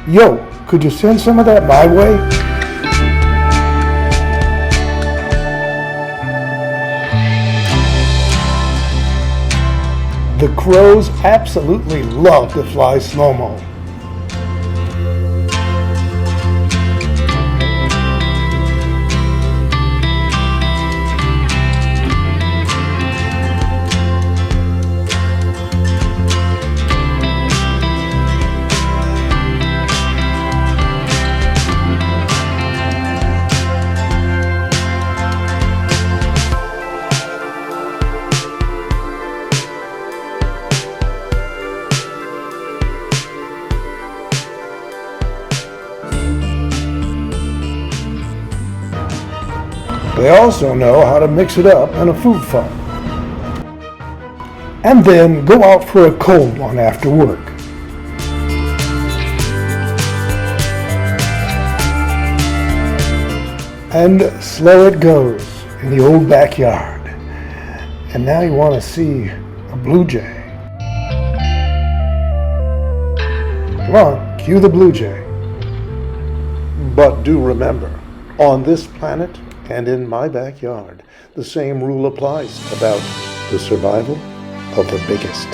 Yo, could you send some of that my way? The crows absolutely love to fly slow-mo. They also know how to mix it up in a food fight. And then go out for a cold one after work. And slow it goes in the old backyard. And now you want to see a blue jay. Come on, cue the blue jay. But do remember, on this planet and in my backyard, the same rule applies about the survival of the biggest.